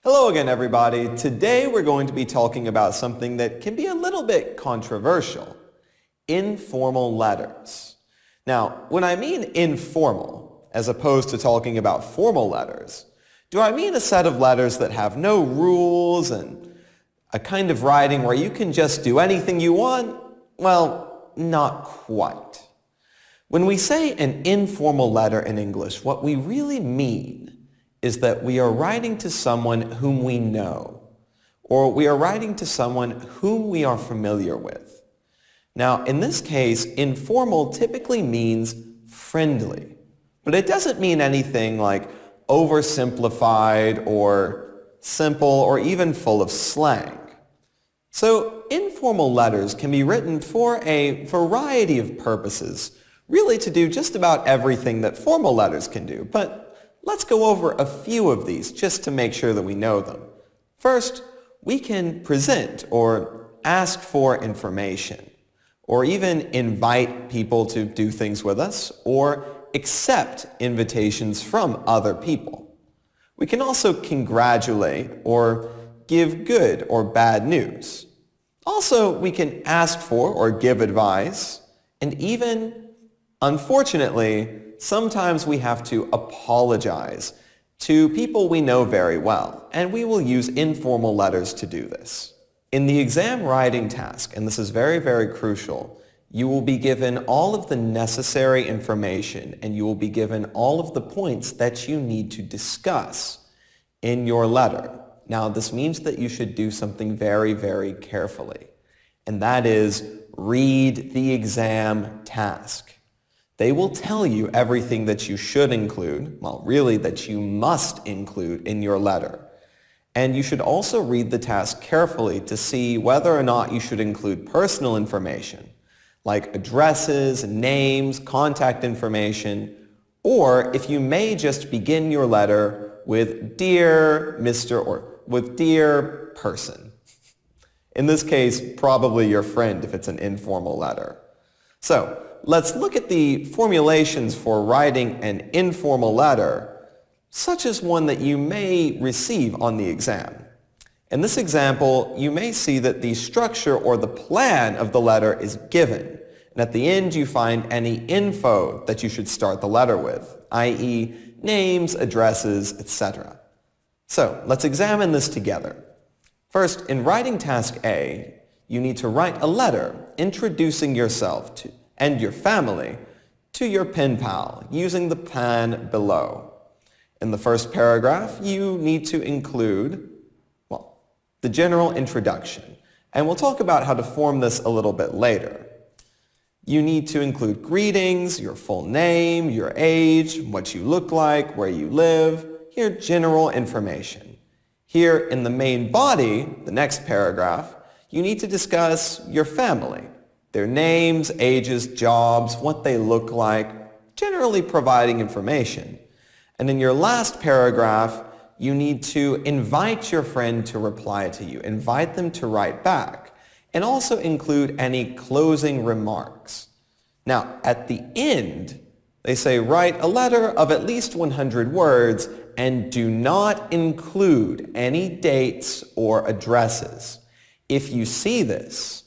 Hello again, everybody. Today we're going to be talking about something that can be a little bit controversial: informal letters. Now, when I mean informal, as opposed to talking about formal letters, do I mean a set of letters that have no rules and a kind of writing where you can just do anything you want? Well, not quite. When we say an informal letter in English, what we really mean is that we are writing to someone whom we know, or we are writing to someone whom we are familiar with. Now, in this case, informal typically means friendly, but it doesn't mean anything like oversimplified or simple or even full of slang. So, informal letters can be written for a variety of purposes, really to do just about everything that formal letters can do, but let's go over a few of these just to make sure that we know them. First, we can present or ask for information, or even invite people to do things with us, or accept invitations from other people. We can also congratulate or give good or bad news. Also, we can ask for or give advice, and even, unfortunately, sometimes we have to apologize to people we know very well, and we will use informal letters to do this. In the exam writing task, and this is very, very crucial, you will be given all of the necessary information and you will be given all of the points that you need to discuss in your letter. Now, this means that you should do something very, very carefully, and that is read the exam task. They will tell you everything that you should include, well, really that you must include in your letter. And you should also read the task carefully to see whether or not you should include personal information, like addresses, names, contact information, or if you may just begin your letter with "Dear Mr." or with "Dear person." In this case, probably your friend if it's an informal letter. So, let's look at the formulations for writing an informal letter, such as one that you may receive on the exam. In this example, you may see that the structure or the plan of the letter is given, and at the end you find any info that you should start the letter with, i.e. names, addresses, etc. So, let's examine this together. First, in writing task A, you need to write a letter introducing yourself and your family to your pen pal using the plan below. In the first paragraph, you need to include, well, the general introduction, and we'll talk about how to form this a little bit later. You need to include greetings, your full name, your age, what you look like, where you live, your general information. Here in the main body, the next paragraph, you need to discuss your family, their names, ages, jobs, what they look like, generally providing information. And in your last paragraph, you need to invite your friend to reply to you, invite them to write back, and also include any closing remarks. Now, at the end, they say write a letter of at least 100 words and do not include any dates or addresses. If you see this,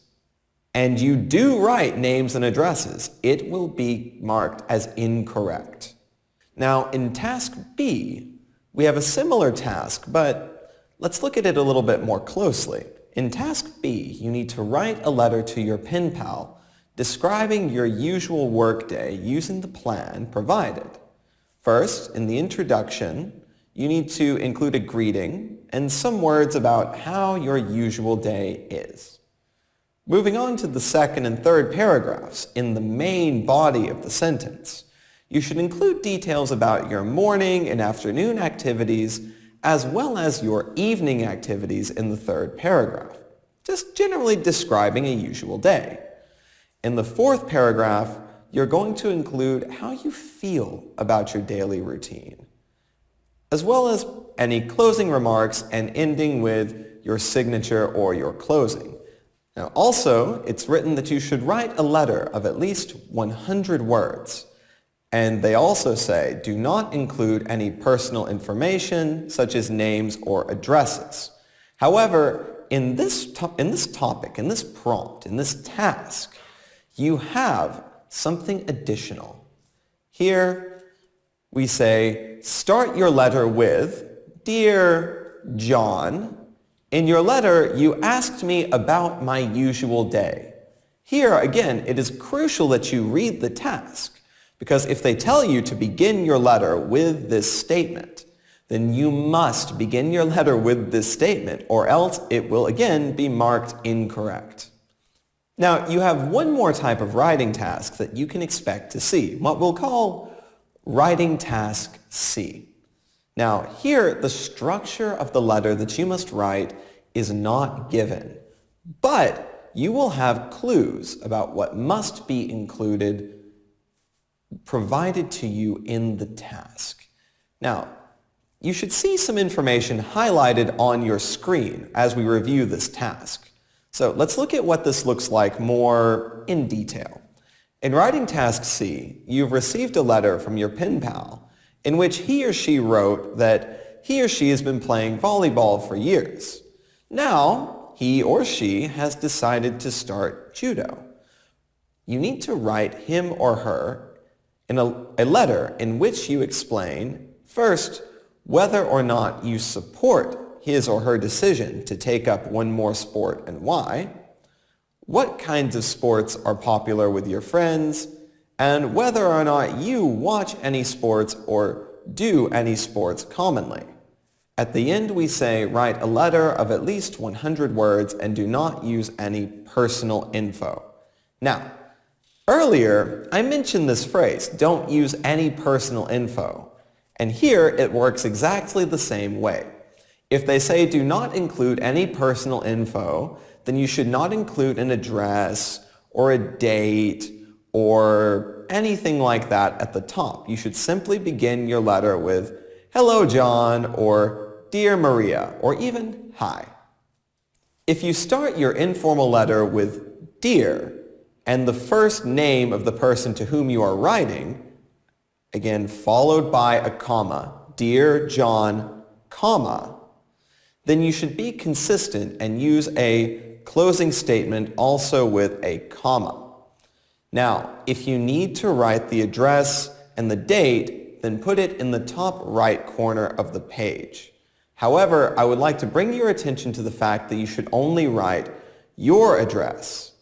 and you do write names and addresses, it will be marked as incorrect. Now, in task B, we have a similar task, but let's look at it a little bit more closely. In task B, you need to write a letter to your pen pal describing your usual workday using the plan provided. First, in the introduction, you need to include a greeting and some words about how your usual day is. Moving on to the second and third paragraphs, in the main body of the sentence, you should include details about your morning and afternoon activities as well as your evening activities in the third paragraph, just generally describing a usual day. In the fourth paragraph, you're going to include how you feel about your daily routine, as well as any closing remarks and ending with your signature or your closing. Now, also, it's written that you should write a letter of at least 100 words. And they also say, do not include any personal information such as names or addresses. However, in this topic, in this prompt, in this task, you have something additional. Here we say, start your letter with, Dear John, in your letter you asked me about my usual day. Here, again, it is crucial that you read the task, because if they tell you to begin your letter with this statement, then you must begin your letter with this statement, or else it will again be marked incorrect. Now, you have one more type of writing task that you can expect to see, what we'll call writing task C. Now, here, the structure of the letter that you must write is not given, but you will have clues about what must be included provided to you in the task. Now, you should see some information highlighted on your screen as we review this task. So let's look at what this looks like more in detail. In writing task C, you've received a letter from your pen pal in which he or she wrote that he or she has been playing volleyball for years. Now, he or she has decided to start judo. You need to write him or her in a letter in which you explain, first, whether or not you support his or her decision to take up one more sport and why, what kinds of sports are popular with your friends, and whether or not you watch any sports or do any sports commonly. At the end we say write a letter of at least 100 words and do not use any personal info. Now, earlier I mentioned this phrase, don't use any personal info, and here it works exactly the same way. If they say do not include any personal info, then you should not include an address or a date or anything like that at the top. You should simply begin your letter with, Hello John, or Dear Maria, or even Hi. If you start your informal letter with Dear and the first name of the person to whom you are writing, again followed by a comma, Dear John, comma, then you should be consistent and use a closing statement also with a comma. Now, if you need to write the address and the date, then put it in the top right corner of the page. However, I would like to bring your attention to the fact that you should only write your address.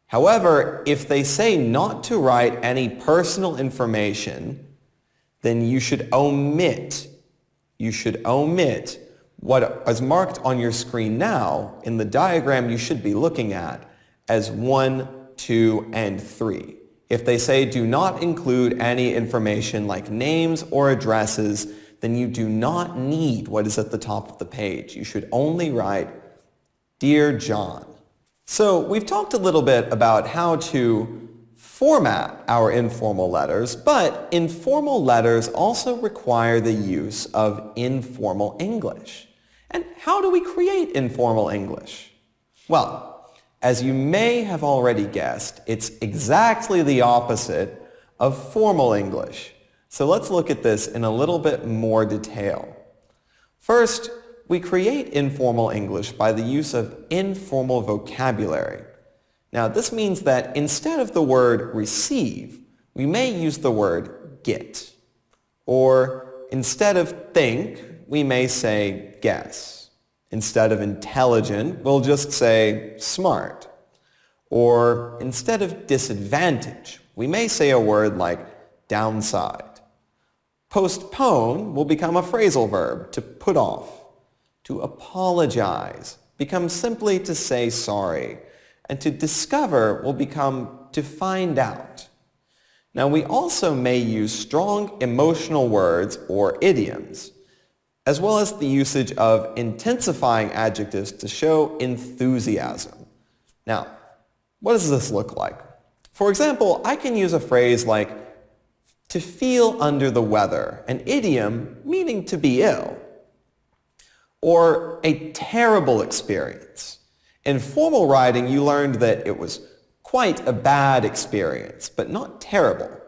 However, if they say not to write any personal information, then you should omit what is marked on your screen now in the diagram you should be looking at as 1, 2, and 3. If they say do not include any information like names or addresses, then you do not need what is at the top of the page. You should only write Dear John. So we've talked a little bit about how to format our informal letters, but informal letters also require the use of informal English. And how do we create informal English? Well, as you may have already guessed, it's exactly the opposite of formal English. So let's look at this in a little bit more detail. First, we create informal English by the use of informal vocabulary. Now, this means that instead of the word receive, we may use the word get. Or instead of think, we may say guess. Instead of intelligent, we'll just say smart. Or instead of disadvantage, we may say a word like downside. Postpone will become a phrasal verb, to put off. To apologize becomes simply to say sorry. And to discover will become to find out. Now, we also may use strong emotional words or idioms, as well as the usage of intensifying adjectives to show enthusiasm. Now, what does this look like? For example, I can use a phrase like to feel under the weather, an idiom meaning to be ill, or a terrible experience. In formal writing, you learned that it was quite a bad experience, but not terrible.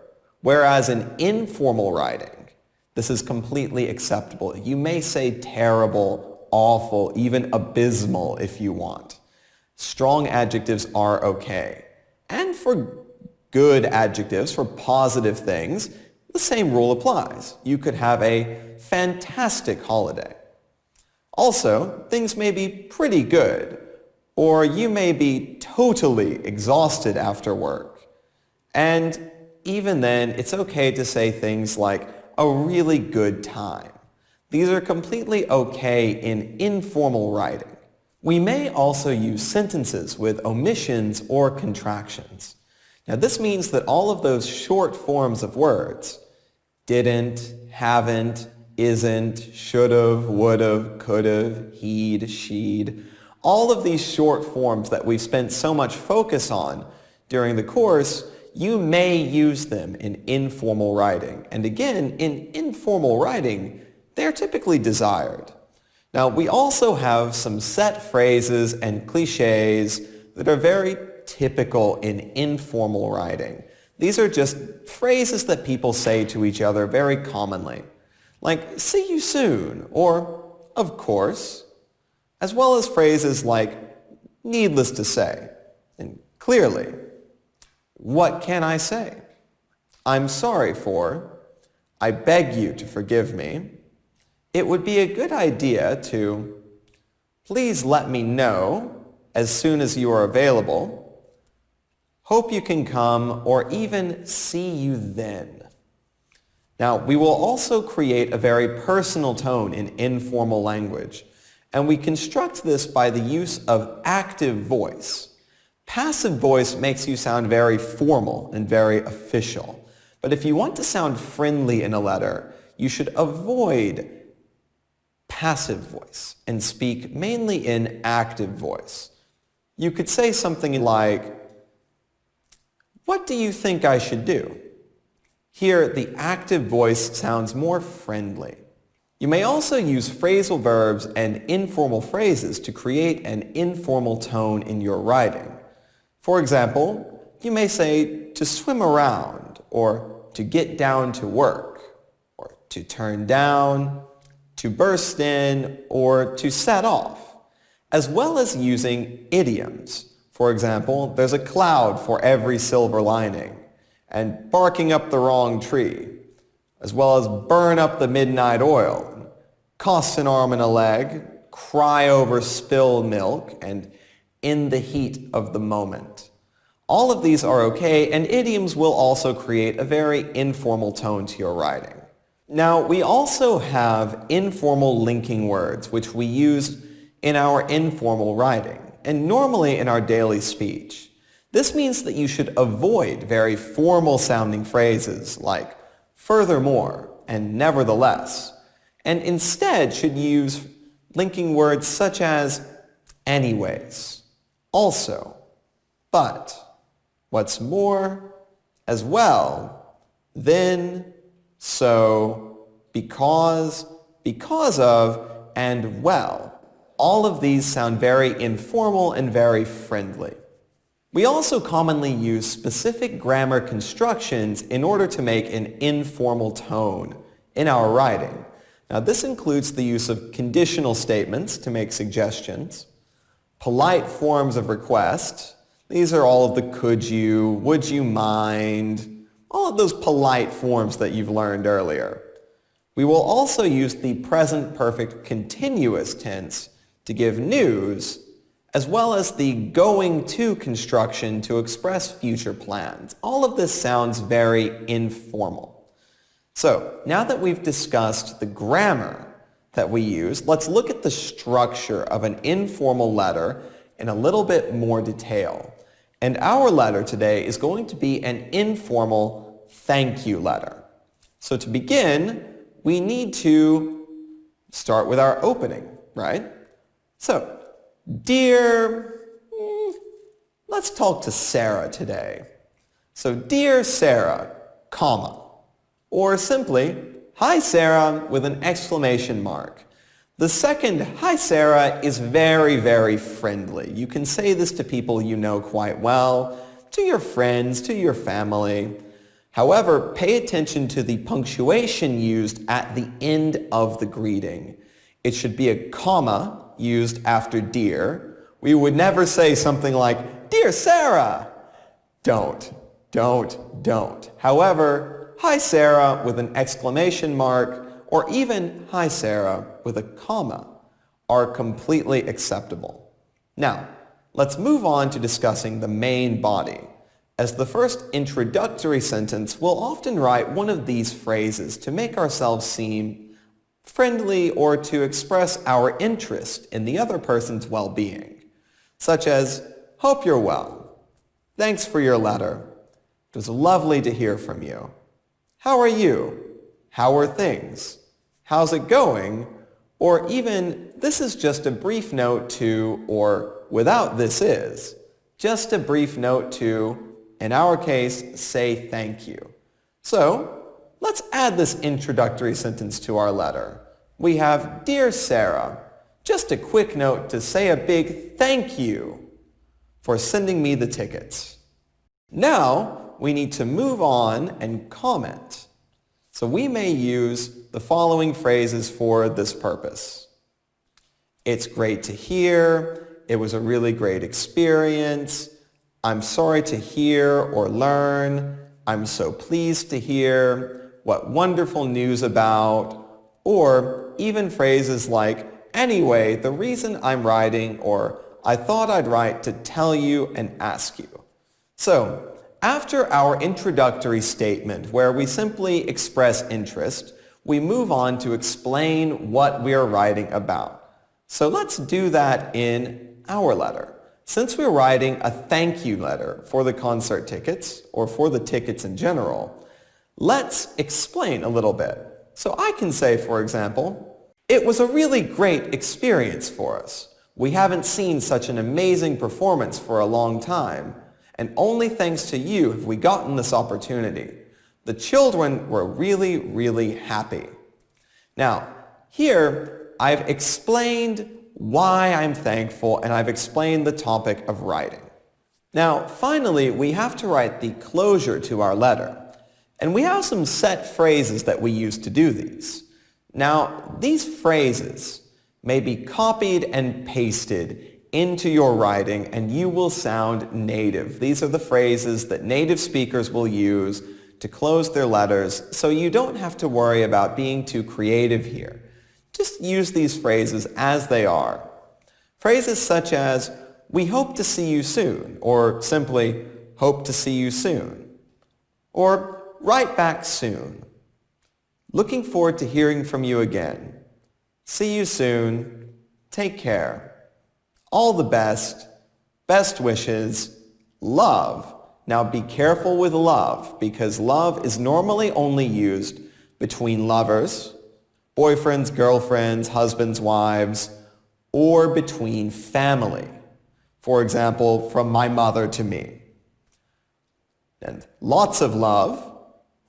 Whereas in informal writing, this is completely acceptable. You may say terrible, awful, even abysmal if you want. Strong adjectives are okay. And for good adjectives, for positive things, the same rule applies. You could have a fantastic holiday. Also, things may be pretty good, or you may be totally exhausted after work. And even then, it's okay to say things like a really good time. These are completely okay in informal writing. We may also use sentences with omissions or contractions. Now this means that all of those short forms of words, didn't, haven't, isn't, should've, would've, could've, he'd, she'd, all of these short forms that we've spent so much focus on during the course, you may use them in informal writing. And again, in informal writing, they're typically desired. Now, we also have some set phrases and cliches that are very typical in informal writing. These are just phrases that people say to each other very commonly, like, see you soon, or of course, as well as phrases like, needless to say, and clearly, what can I say? I'm sorry for, I beg you to forgive me. It would be a good idea to, please let me know as soon as you are available. Hope you can come, or even see you then. Now, we will also create a very personal tone in informal language, and we construct this by the use of active voice. Passive voice makes you sound very formal and very official. But if you want to sound friendly in a letter, you should avoid passive voice and speak mainly in active voice. You could say something like, what do you think I should do? Here, the active voice sounds more friendly. You may also use phrasal verbs and informal phrases to create an informal tone in your writing. For example, you may say to swim around, or to get down to work, or to turn down, to burst in, or to set off, as well as using idioms. For example, there's a cloud for every silver lining, and barking up the wrong tree, as well as burn up the midnight oil, cost an arm and a leg, cry over spilled milk, and in the heat of the moment. All of these are okay, and idioms will also create a very informal tone to your writing. Now, we also have informal linking words, which we use in our informal writing, and normally in our daily speech. This means that you should avoid very formal sounding phrases like furthermore and nevertheless, and instead should use linking words such as anyways, also, but, what's more, as well, then, so, because of, and well. All of these sound very informal and very friendly. We also commonly use specific grammar constructions in order to make an informal tone in our writing. Now, this includes the use of conditional statements to make suggestions, polite forms of request. These are all of the could you, would you mind, all of those polite forms that you've learned earlier. We will also use the present perfect continuous tense to give news, as well as the going to construction to express future plans. All of this sounds very informal. So, now that we've discussed the grammar that we use, let's look at the structure of an informal letter in a little bit more detail. And our letter today is going to be an informal thank you letter. So to begin, we need to start with our opening, right? So, dear, let's talk to Sarah today. So, dear Sarah, comma, or simply, hi Sarah with an exclamation mark. The second, hi Sarah, is very, very friendly. You can say this to people you know quite well, to your friends, to your family. However, pay attention to the punctuation used at the end of the greeting. It should be a comma used after dear. We would never say something like, "Dear Sarah." Don't. However, "Hi Sarah" with an exclamation mark or even "Hi Sarah" with a comma are completely acceptable. Now, let's move on to discussing the main body. As the first introductory sentence, we'll often write one of these phrases to make ourselves seem friendly or to express our interest in the other person's well-being, such as, "Hope you're well. Thanks for your letter. It was lovely to hear from you. How are you? How are things? How's it going?" Or even, "This is just a brief note to," or without "this is," just a brief note to, in our case, say thank you. So, let's add this introductory sentence to our letter. We have, "Dear Sarah, just a quick note to say a big thank you for sending me the tickets." Now, we need to move on and comment. So we may use the following phrases for this purpose. "It's great to hear," "It was a really great experience," "I'm sorry to hear or learn," "I'm so pleased to hear," "What wonderful news about," or even phrases like, "Anyway, the reason I'm writing," or "I thought I'd write to tell you and ask you." So, after our introductory statement where we simply express interest, we move on to explain what we are writing about. So let's do that in our letter. Since we're writing a thank you letter for the concert tickets, or for the tickets in general, let's explain a little bit. So I can say, for example, "It was a really great experience for us. We haven't seen such an amazing performance for a long time, and only thanks to you have we gotten this opportunity. The children were really, really happy." Now, here I've explained why I'm thankful and I've explained the topic of writing. Now, finally, we have to write the closure to our letter. And we have some set phrases that we use to do these. Now, these phrases may be copied and pasted into your writing and you will sound native. These are the phrases that native speakers will use to close their letters, so you don't have to worry about being too creative here. Just use these phrases as they are. Phrases such as, "We hope to see you soon," or simply, "Hope to see you soon," or "Write back soon," "Looking forward to hearing from you again," "See you soon," "Take care," "All the best," "Best wishes," "Love." Now be careful with love, because love is normally only used between lovers, boyfriends, girlfriends, husbands, wives, or between family. For example, "From my mother to me." And lots of love.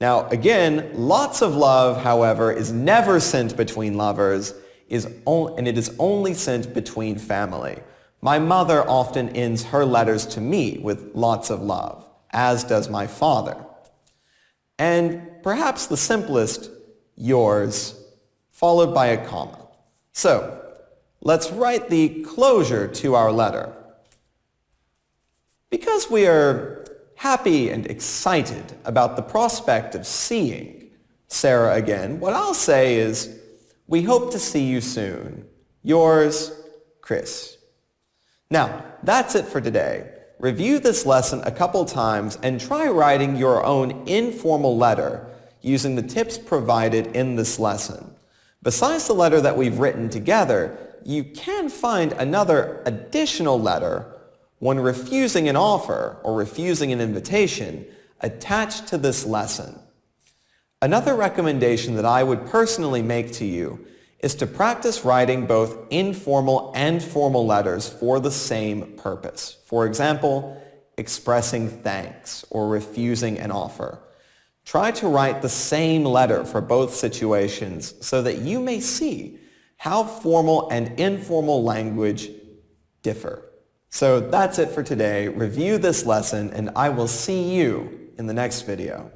Now again, lots of love, however, is never sent between lovers, and it is only sent between family. My mother often ends her letters to me with "lots of love," as does my father. And perhaps the simplest, "yours," followed by a comma. So, let's write the closure to our letter. Because we are happy and excited about the prospect of seeing Sarah again, what I'll say is, "We hope to see you soon. Yours, Chris." Now, that's it for today. Review this lesson a couple times and try writing your own informal letter using the tips provided in this lesson. Besides the letter that we've written together, you can find another additional letter when refusing an offer or refusing an invitation attached to this lesson. Another recommendation that I would personally make to you is to practice writing both informal and formal letters for the same purpose. For example, expressing thanks or refusing an offer. Try to write the same letter for both situations so that you may see how formal and informal language differ. So that's it for today. Review this lesson and I will see you in the next video.